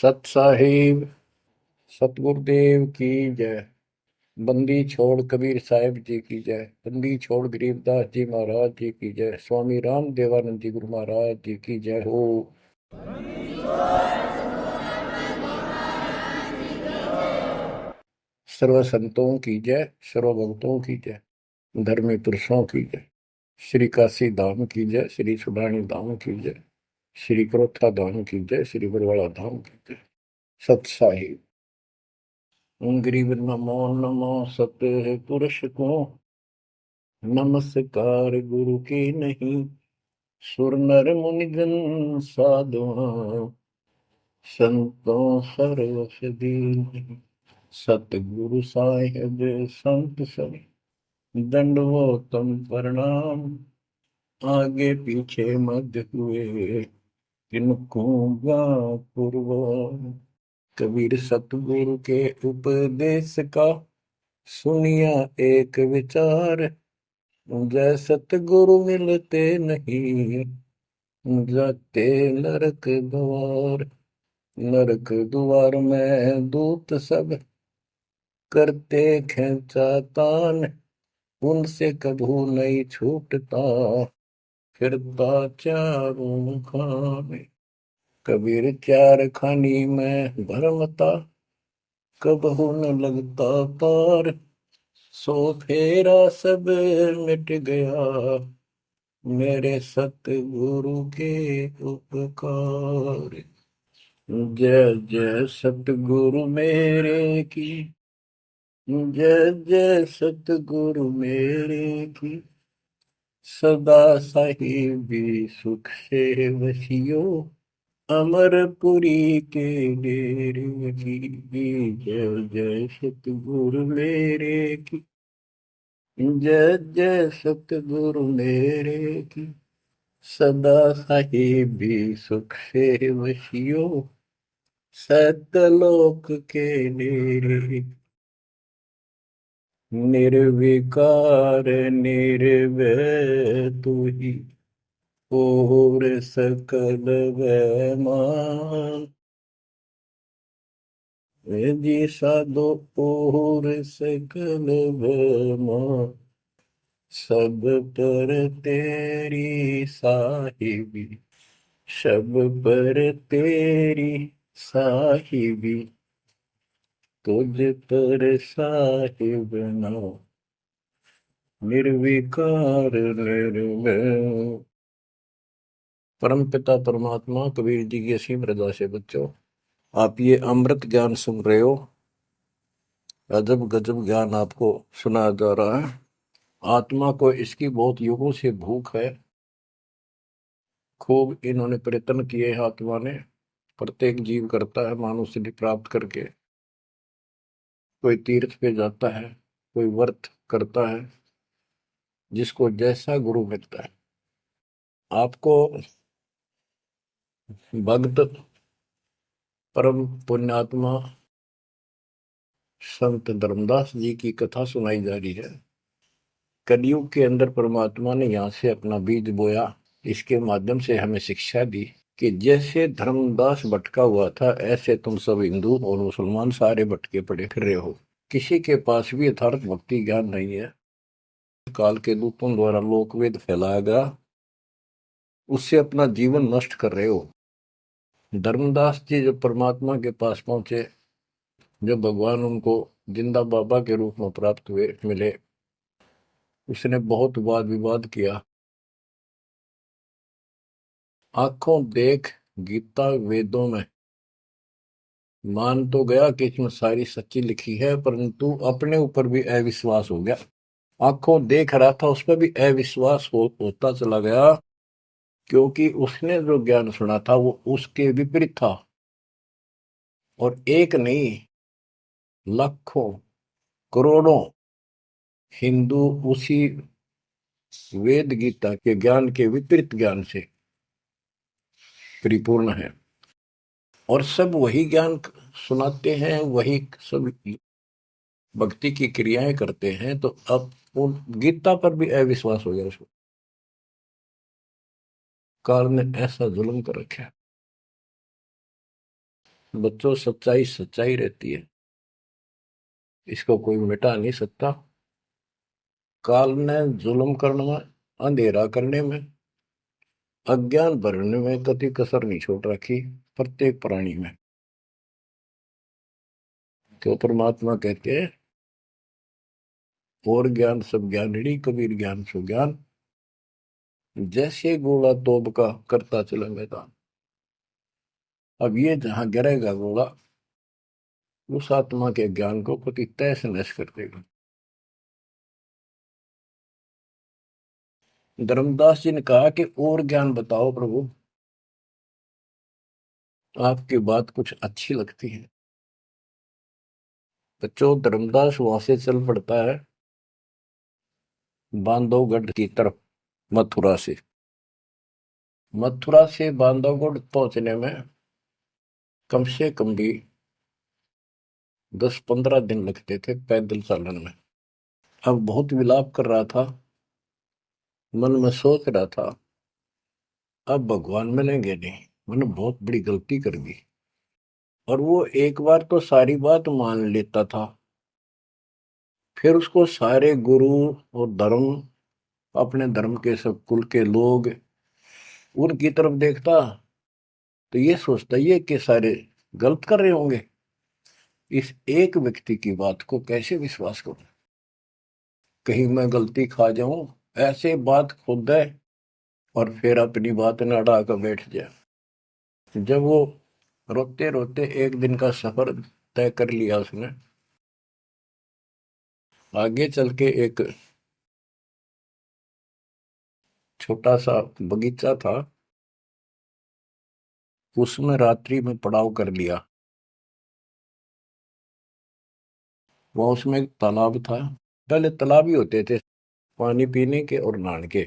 सत साहिब सतगुरुदेव की जय। बंदी छोड़ कबीर साहिब जी की जय। बंदी छोड़ गरीबदास जी महाराज जी की जय। स्वामी राम देवानंद जी गुरु महाराज जी की जय हो। सर्व संतों की जय, सर्व भक्तों की जय, धर्मी पुरुषों की जय। श्री काशी धाम की जय, श्री सुडानी धाम की जय, श्री क्रोथा धाम की जय, श्री बरवाड़ा धाम की जय। सत साहिब गरीब नमो नमो सत पुरुष को नमस्कार गुरु की नहीं। सुर नर मुनिजन साधुआ संतों सर्वस दीन। सतगुरु साहिब संत सब दंडवतम प्रणाम। आगे पीछे मध्य हुए किनको पूर्व। कबीर सतगुरु के उपदेश का सुनिया एक विचार। जय सतगुरु मिलते नहीं जाते नरक द्वार। नरक द्वार में दूत सब करते खेचातान। उनसे कभू नहीं छूटता फिरता चारों खाने। कबीर चार खानी में भरमता कबहू न लगता पार। सो फेरा सब मिट गया मेरे सतगुरु के उपकार। जय जय सतगुरु मेरे की जय जय सतगुरु मेरे की। सदा साहिबी सुख से वसियो अमरपुरी के डेरे की। जय जय सतगुरु मेरे की जय जय सतगुरु मेरे की। सदा साहिबी सुख से वसियो सतलोक के डेरे। निर्विकार निर्भय तू ही और सकल वैमान। जी साधो और सकल वैमान। सब पर तेरी साहिबी सब पर तेरी साहिबी। तुझ पर साहिब नाम निर्विकार निर्भय। परम पिता परमात्मा कबीर जी की असीम रजा से बच्चों, आप ये अमृत ज्ञान सुन रहे हो। अजब गजब ज्ञान आपको सुनाया जा रहा है। आत्मा को इसकी बहुत युगों से भूख है। खूब इन्होंने प्रयत्न किए हैं आत्मा ने। प्रत्येक जीव करता है मानव सिद्धि प्राप्त करके। कोई तीर्थ पे जाता है, कोई व्रत करता है, जिसको जैसा गुरु मिलता है। आपको भक्त परम पुण्यात्मा संत धर्मदास जी की कथा सुनाई जा रही है। कलयुग के अंदर परमात्मा ने यहाँ से अपना बीज बोया। इसके माध्यम से हमें शिक्षा दी कि जैसे धर्मदास भटका हुआ था, ऐसे तुम सब हिंदू और मुसलमान सारे भटके पड़े फिर रहे हो। किसी के पास भी यथार्थ भक्ति ज्ञान नहीं है। काल के दूतों द्वारा लोकवेद फैलाया गया, उससे अपना जीवन नष्ट कर रहे हो। धर्मदास जी जब परमात्मा के पास पहुंचे, जब भगवान उनको जिंदा बाबा के रूप में प्राप्त हुए मिले, उसने बहुत वाद विवाद किया। आंखों देख गीता वेदों में मान तो गया कि इसमें सारी सच्ची लिखी है, परंतु अपने ऊपर भी अविश्वास हो गया। आंखों देख रहा था, उस पर भी अविश्वास होता चला गया, क्योंकि उसने जो ज्ञान सुना था वो उसके विपरीत था। और एक नहीं, लाखों करोड़ों हिंदू उसी वेद गीता के ज्ञान के विपरीत ज्ञान से परिपूर्ण है। और सब वही ज्ञान सुनाते हैं, वही सब भक्ति की क्रियाएं करते हैं। तो अब उन गीता पर भी अविश्वास हो गया उसको। काल ने ऐसा जुल्म कर रखा है। बच्चों, सच्चाई सच्चाई रहती है, इसको कोई मिटा नहीं सकता। काल ने जुल्म करने में, अंधेरा करने में, अज्ञान भरने में कति कसर नहीं छोड़ रखी प्रत्येक प्राणी में। तो परमात्मा कहते हैं, और ज्ञान सब ज्ञानड़ी, कबीर ज्ञान सो ज्ञान, जैसे गोला तोब का करता चले मैदान। अब ये जहां गिरेगा गोला, उस आत्मा के ज्ञान को कति तहस नहस कर देगा। धर्मदास जी ने कहा कि और ज्ञान बताओ प्रभु, आपकी बात कुछ अच्छी लगती है। बच्चों, धर्मदास वहां से चल पड़ता है बांधवगढ़ की तरफ, मथुरा से। मथुरा से बांधवगढ़ पहुंचने में कम से कम भी 10-15 दिन लगते थे पैदल चालन में। अब बहुत विलाप कर रहा था, मन में सोच रहा था, अब भगवान मिलेंगे नहीं, मैंने बहुत बड़ी गलती कर दी। और वो एक बार तो सारी बात मान लेता था, फिर उसको सारे गुरु और धर्म, अपने धर्म के सब कुल के लोग, उनकी तरफ देखता तो ये सोचता ये कि सारे गलत कर रहे होंगे, इस एक व्यक्ति की बात को कैसे विश्वास करूं, कहीं मैं गलती खा जाऊं, ऐसे बात खुद है और फिर अपनी बात न अड़ा कर बैठ जाए। जब वो रोते रोते एक दिन का सफर तय कर लिया उसने, आगे चल के एक छोटा सा बगीचा था, उसमें रात्रि में पड़ाव कर लिया। वहां उसमें एक तालाब था, पहले तालाब ही होते थे पानी पीने के और नहाने के।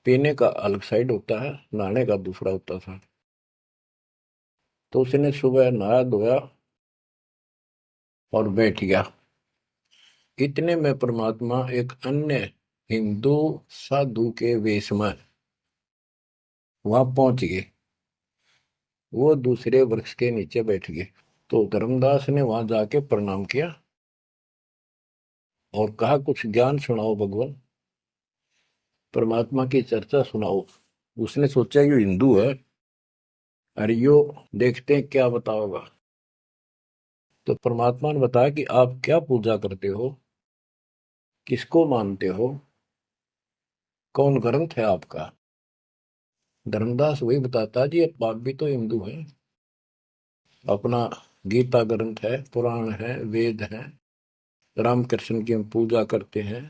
पीने का अलग साइड होता है, नहाने का दूसरा होता था। तो उसने सुबह नहाया धोया और बैठ गया। इतने में परमात्मा एक अन्य हिंदू साधु के वेश में वहां पहुंच गए। वो दूसरे वृक्ष के नीचे बैठ गए। तो धर्मदास ने वहां जाके प्रणाम किया और कहा, कुछ ज्ञान सुनाओ भगवान, परमात्मा की चर्चा सुनाओ। उसने सोचा ये हिंदू है, अरे यो देखते हैं क्या बताओगा। तो परमात्मा ने बताया कि आप क्या पूजा करते हो, किसको मानते हो, कौन ग्रंथ है आपका। धर्मदास वही बताता जी, आप भी तो हिंदू हैं, अपना गीता ग्रंथ है, पुराण है, वेद है, रामकृष्ण की हम पूजा करते हैं,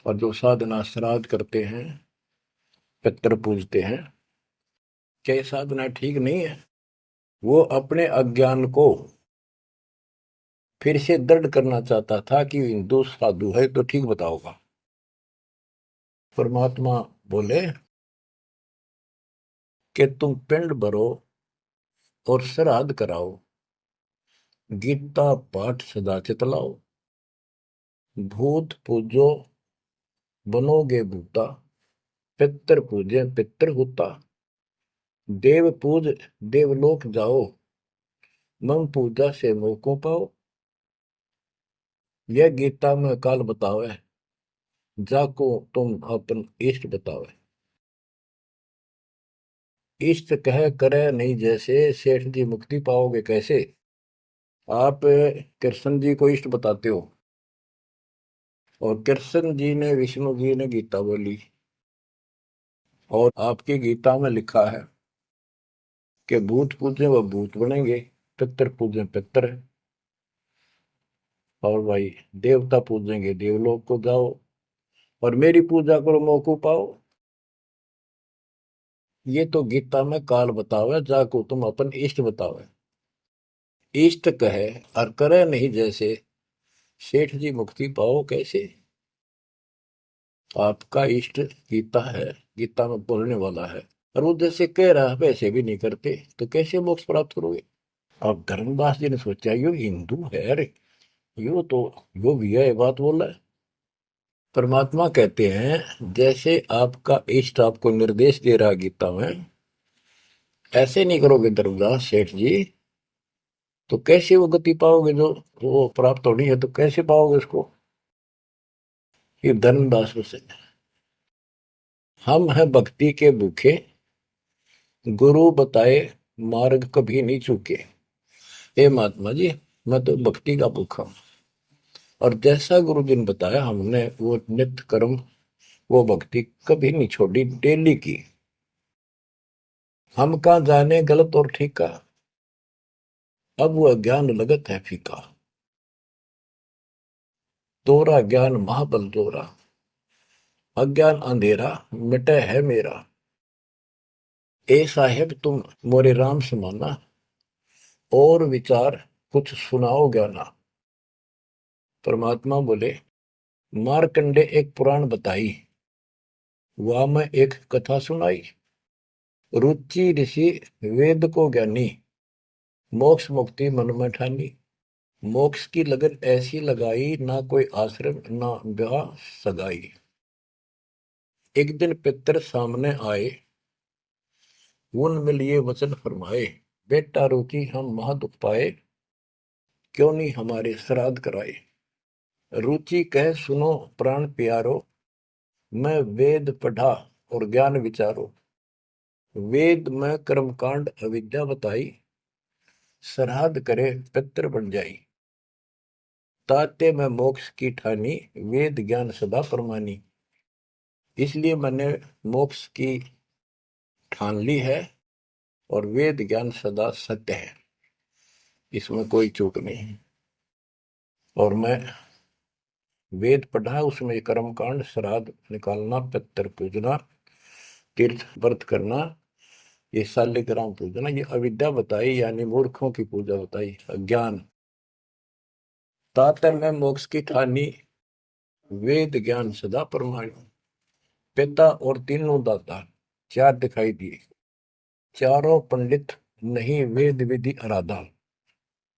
और जो साधना श्राद्ध करते हैं, पितर पूजते हैं। क्या ये साधना ठीक नहीं है? वो अपने अज्ञान को फिर से दृढ़ करना चाहता था कि हिंदू साधु है तो ठीक बताओगा। परमात्मा बोले कि तुम पिंड भरो और श्राद्ध कराओ, गीता पाठ सदा चितलाओ, भूत पूजो बनोगे भूता, पितर पूजे पितर होता, देव पूज देवलोक जाओ, मम पूजा से मोह को पाओ। यह गीता में काल बतावे, जाको तुम अपन इष्ट बतावे। इष्ट कह करे नहीं जैसे, सेठ जी मुक्ति पाओगे कैसे। आप कृष्ण जी को इष्ट बताते हो, और कृष्ण जी ने, विष्णु जी ने गीता बोली, और आपकी गीता में लिखा है कि भूत पूजे वह भूत बनेंगे, पितर पूजे पितर है, और भाई देवता पूजेंगे देवलोक को जाओ, और मेरी पूजा करो मौको पाओ। ये तो गीता में काल बतावे, जाको तुम अपन इष्ट बतावे। इष्ट कहे और करे नहीं जैसे, सेठ जी मुक्ति पाओ कैसे। आपका इष्ट गीता है, गीता में बोलने वाला है, और वो जैसे कह रहा है वैसे भी नहीं करते, तो कैसे मोक्ष प्राप्त करोगे। अब धर्मदास जी ने सोचा यो हिंदू है, अरे यो तो यो भी है बात बोल रहा है। परमात्मा कहते हैं जैसे आपका इष्ट आपको निर्देश दे रहा गीता में, ऐसे नहीं करोगे धर्मदास सेठ जी तो कैसे वो गति पाओगे, जो वो प्राप्त होनी है तो कैसे पाओगे उसको। ये धर्मदास से हम हैं भक्ति के भूखे, गुरु बताए मार्ग कभी नहीं चूके। हे महात्मा जी, मैं तो भक्ति का भूखा हूं, और जैसा गुरु जी ने बताया हमने वो नित्य कर्म, वो भक्ति कभी नहीं छोड़ी, डेली की। हम कहाँ जाने गलत और ठीक का, अब वो ज्ञान लगत है फीका। तोरा ज्ञान महाबल तोरा, अज्ञान अंधेरा मिटे है मेरा। ए साहेब तुम मोरे राम समाना, और विचार कुछ सुनाओ ज्ञाना। परमात्मा बोले, मारकंडे एक पुराण बताई, वह मैं एक कथा सुनाई। रुचि ऋषि वेद को ज्ञानी, मोक्ष मुक्ति मन में ठानी। मोक्ष की लगन ऐसी लगाई, ना कोई आश्रम ना ब्याह सगाई। एक दिन पितर सामने आए, उन लिए वचन फरमाए। बेटा रुचि हम महादुख पाए, क्यों नहीं हमारे श्राद्ध कराए। रुचि कह सुनो प्राण प्यारो, मैं वेद पढ़ा और ज्ञान विचारो। वेद में कर्मकांड अविद्या बताई, श्राद्ध करे पितर बन जाई। ताते में मोक्ष की ठानी, वेद ज्ञान सदा परमानी। इसलिए मैंने मोक्ष की ठान ली है, और वेद ज्ञान सदा सत्य है, इसमें कोई चूक नहीं है। और मैं वेद पढ़ा, उसमें कर्मकांड, श्राद्ध निकालना, पितर पूजना, तीर्थ व्रत करना, ये शालिग्राम पूजना, ये अविद्या बताई, यानी मूर्खों की पूजा बताई, अज्ञान। ताते में मोक्ष की ठानी, वेद ज्ञान सदा परमाणु। पिता और तीनों दाता, चार दिखाई दिए। चारों पंडित नहीं वेद विधि आराधा।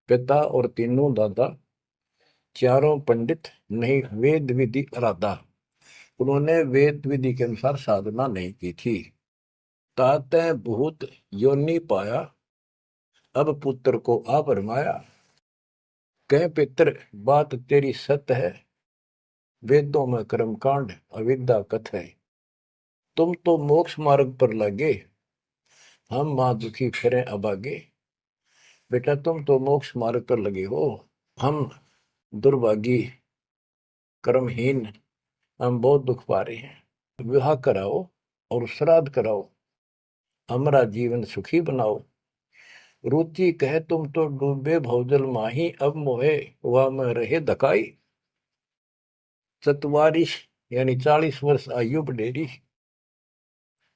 पिता और तीनों दादा, चारों पंडित नहीं वेद विधि आराधा। उन्होंने वेद विधि के अनुसार साधना नहीं की थी। ताते भूत योनि पाया, अब पुत्र को आ फरमाया। कह पितर बात तेरी सत्य है, वेदों में कर्मकांड अविद्या कथ है। तुम तो मोक्ष मार्ग पर लगे, हम मां दुखी फिरे अभागे। बेटा तुम तो मोक्ष मार्ग पर लगे हो, हम दुर्भागी कर्महीन, हम बहुत दुख पा रहे हैं। विवाह कराओ और श्राद्ध कराओ, हमारा जीवन सुखी बनाओ। रुचि कहे तुम तो डूबे भवजल माही, अब मोहे वह में रहे धकाई। चतवारिश यानी 40 वर्ष आयु बढ़ेरी,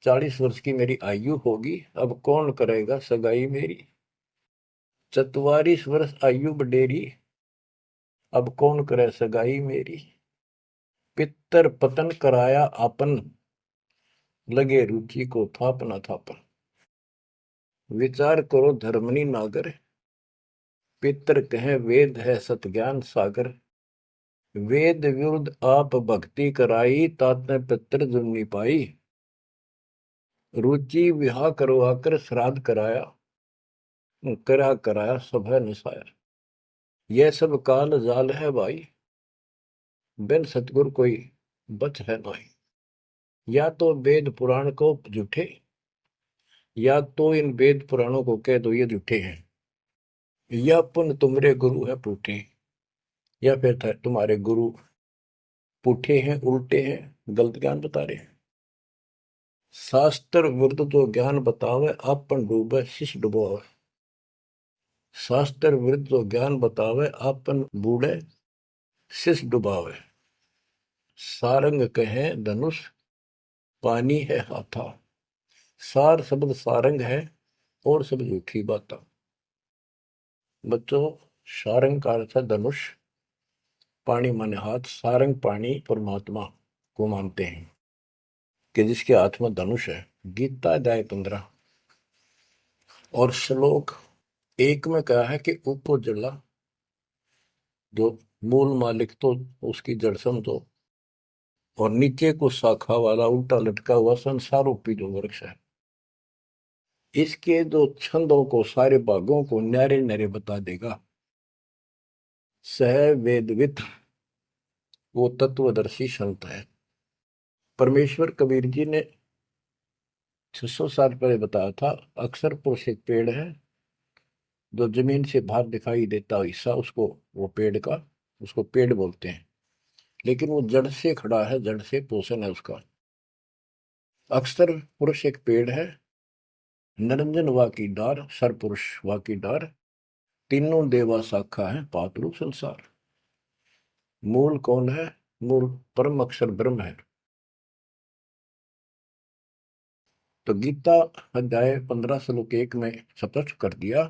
40 वर्ष की मेरी आयु होगी, अब कौन करेगा सगाई मेरी। 44 वर्ष आयु बढ़ेरी, अब कौन करे सगाई मेरी। पितर पतन कराया आपन, लगे रुचि को थापना थापन। विचार करो धर्मनी नागर, पितर कहे वेद है सत ज्ञान सागर। वेद विरुद्ध आप भक्ति कराई, तातने पितर जुमनी पाई। रुचि विवाह करवाकर श्राद्ध कराया, कराया सब है नसाया। यह सब काल जाल है भाई, बिन सतगुर कोई बच है नहीं। या तो वेद पुराण को झूठे, या तो इन वेद पुराणों को कह दो ये झूठे हैं, या पुन तुम्हारे गुरु है पूठे, या फिर तुम्हारे गुरु पूठे हैं, उल्टे हैं, गलत ज्ञान बता रहे हैं। शास्त्र विरुद्ध जो ज्ञान बतावे, आपन डूबे शिष्य डुबोवे। शास्त्र विरुद्ध जो ज्ञान बतावे, आपन बूढ़े शिष्य डुबावे। सारंग कहे धनुष, पानी है हाथा। सार शब्द सारंग है, और सब झूठी बात। बच्चों, सारंग का अर्थ है धनुष, पानी माने हाथ। सारंग पानी परमात्मा को मानते हैं कि जिसके हाथ में धनुष है। गीता अध्याय 15 और श्लोक 1 में कहा है कि उपजला, जो मूल मालिक तो उसकी जड़ समझो, और नीचे को शाखा वाला उल्टा लटका हुआ संसार रूपी जो वृक्ष है, इसके जो छंदों को, सारे भागों को न्यारे न्यारे बता देगा। सह वेदवित वो तत्वदर्शी संत है। परमेश्वर कबीर जी ने 600 साल पहले बताया था, अक्सर पुरुष एक पेड़ है, जो जमीन से बाहर दिखाई देता हिस्सा उसको, वो पेड़ का, उसको पेड़ बोलते हैं, लेकिन वो जड़ से खड़ा है, जड़ से पोषण है उसका। अक्सर पुरुष एक पेड़ है, निरंजन वा की डार, सर पुरुष वा की डार, तीनों देवा शाखा है, पातलू संसार। मूल कौन है? मूल परम अक्षर ब्रह्म है। तो गीता अध्याय 15 श्लोक 1 में स्पष्ट कर दिया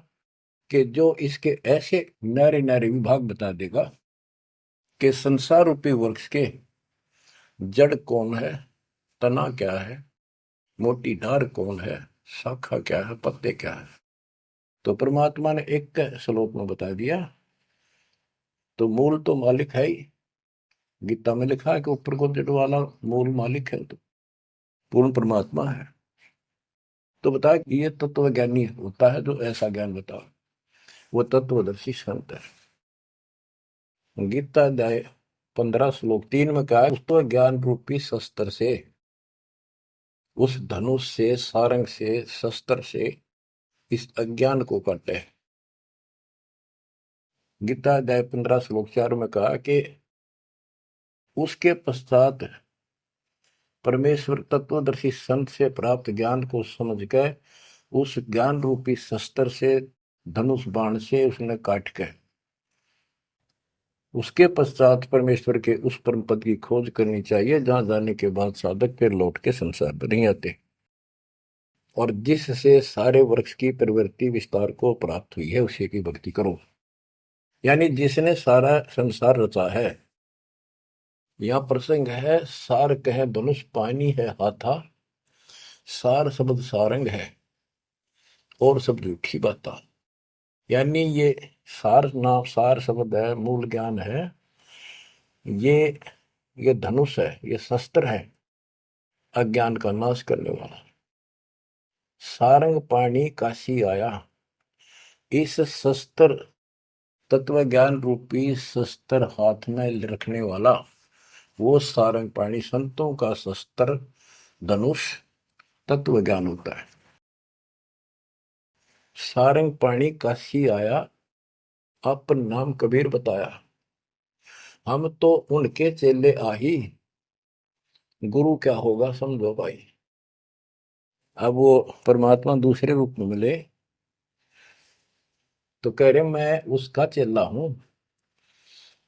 कि जो इसके ऐसे न्यारे न्यारे विभाग बता देगा कि संसार रूपी वृक्ष के जड़ कौन है, तना क्या है, मोटी डार कौन है, शाखा क्या है, पत्ते क्या है, तो परमात्मा ने एक श्लोक में बता दिया। तो मूल तो मालिक है ही, गीता में लिखा है कि ऊपर को जड़ वाला मूल मालिक है, तो पूर्ण परमात्मा है। तो बता ये तत्व ज्ञानी होता है जो ऐसा ज्ञान बता, वो तत्वदर्शी संत है। गीता अध्याय 15 श्लोक 3 में कहा, उस ज्ञान रूपी शस्त्र से, उस धनुष से, सारंग से, शस्त्र से इस अज्ञान को काटे। गीता अध्याय 15 श्लोक 4 में कहा कि उसके पश्चात परमेश्वर तत्वदर्शी संत से प्राप्त ज्ञान को समझ के उस ज्ञान रूपी शस्त्र से, धनुष बाण से उसने काट के, उसके पश्चात परमेश्वर के उस परम पद की खोज करनी चाहिए, जहां जाने के बाद साधक फिर लौट के संसार में नहीं आते, और जिससे सारे वृक्ष की प्रवृत्ति विस्तार को प्राप्त हुई है, उसी की भक्ति करो। यानी जिसने सारा संसार रचा है। यहाँ प्रसंग है, सार कह धनुष पानी है हाथा, सार शब्द सारंग है और सब झूठी बाता। यानी ये सार नाम, सार शब्द है, मूल ज्ञान है, ये धनुष है, ये शस्त्र है अज्ञान का नाश करने वाला। सारंग पानी काशी आया, इस शस्त्र, तत्व ज्ञान रूपी शस्त्र हाथ में रखने वाला वो सारंग पाणी, संतों का शस्त्र धनुष तत्व ज्ञान होता है। सारंग पाणी काशी आया, अपन नाम कबीर बताया, हम तो उनके चेले आही, गुरु क्या होगा समझो भाई। अब वो परमात्मा दूसरे रूप में मिले तो कह रहे मैं उसका चेला हूं,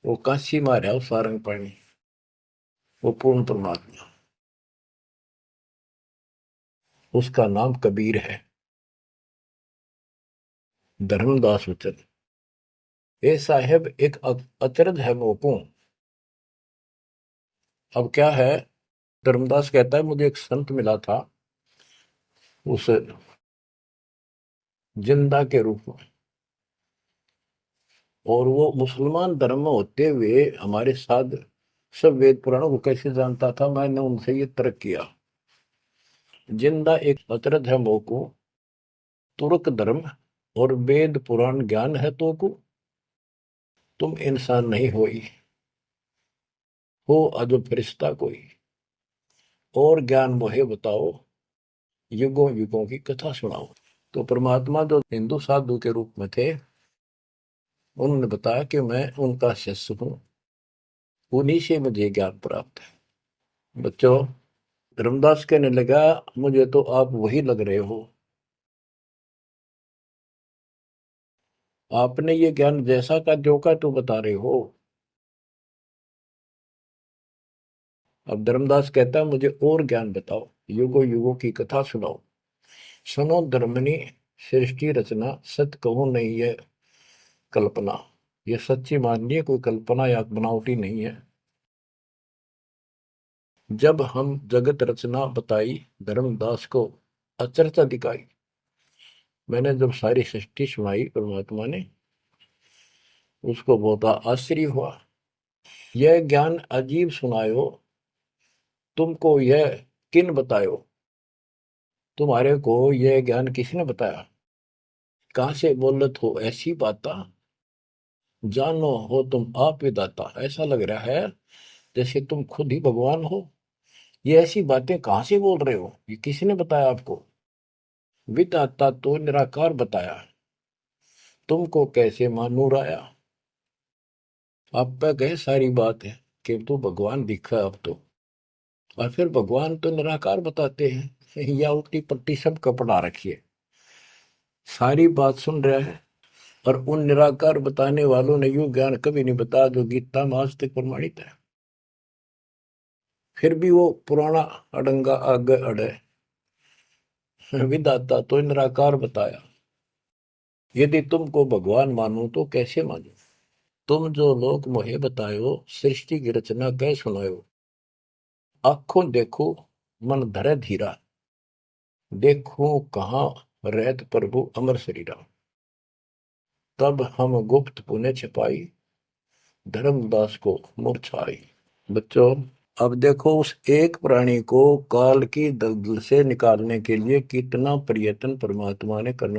वो काशी मारा है सारंग पाणी, वो पूर्ण परमात्मा, उसका नाम कबीर है। धर्मदास वचन, ए साहेब एक अचरज है मोको। अब क्या है, धर्मदास कहता है मुझे एक संत मिला था उस जिंदा के रूप में, और वो मुसलमान धर्म में होते हुए हमारे साथ सब वेद पुराणों को कैसे जानता था, मैंने उनसे ये तर्क किया। जिंदा एक अचरज है मोको, तुर्क धर्म और वेद पुराण ज्ञान है तो को, तुम इंसान नहीं हो अजो फरिश्ता कोई, और ज्ञान मोहे बताओ, युगों युगों की कथा सुनाओ। तो परमात्मा जो हिंदू साधु के रूप में थे, उन्होंने बताया कि मैं उनका शिष्य हूं, उन्हीं से मुझे ज्ञान प्राप्त है। बच्चों, धर्मदास कहने लगा मुझे तो आप वही लग रहे हो, आपने ये ज्ञान जैसा का जो का तो बता रहे हो। अब धर्मदास कहता है मुझे और ज्ञान बताओ, युगों युगों की कथा सुनाओ, सुनो धर्मनी सृष्टि रचना, सत्य कहो नहीं है कल्पना, ये सच्ची मानिए, कोई कल्पना या बनावटी नहीं है। जब हम जगत रचना बताई, धर्मदास को अचरता दिखाई, मैंने जब सारी सृष्टि सुनाई परमात्मा ने, उसको बहुत आश्चर्य हुआ। यह ज्ञान अजीब सुनायो, तुमको यह किन बतायो? तुम्हारे को यह ज्ञान किसने बताया? कहाँ से बोलत हो ऐसी बाता? जानो हो तुम आप विदाता। ऐसा लग रहा है जैसे तुम खुद ही भगवान हो। ये ऐसी बातें कहाँ से बोल रहे हो? ये किसने बताया आपको? विदाता तो निराकार बताया। तुमको कैसे मानूर आया? आप पे गए सारी बात है कि तो भगवान दिखा अब तो। और फिर भगवान तो निराकार बताते हैं या उल्टी पट्टी सब कपड़ा रखिए। सारी बात सुन रहा है और उन निराकार बताने वालों ने यूं ज्ञान कभी नहीं बताया जो गीता में आज तक प्रमाणित है। फिर भी वो पुराना अडंगा आगे अड़े। विधाता तो निराकार बताया। यदि तुमको भगवान मानो तो कैसे मानो? तुम जो लोग मोहे बतायो सृष्टि की रचना कह सुनायो। आंखों देखो मन धरे धीरा। देखो कहाँ रहत प्रभु अमर शरीरा। तब हम गुप्त पुण्य छिपाई धर्मदास को मूर्छाई। बच्चों, अब देखो उस एक प्राणी को काल की दलदल से निकालने के लिए कितना प्रयत्न परमात्मा ने करना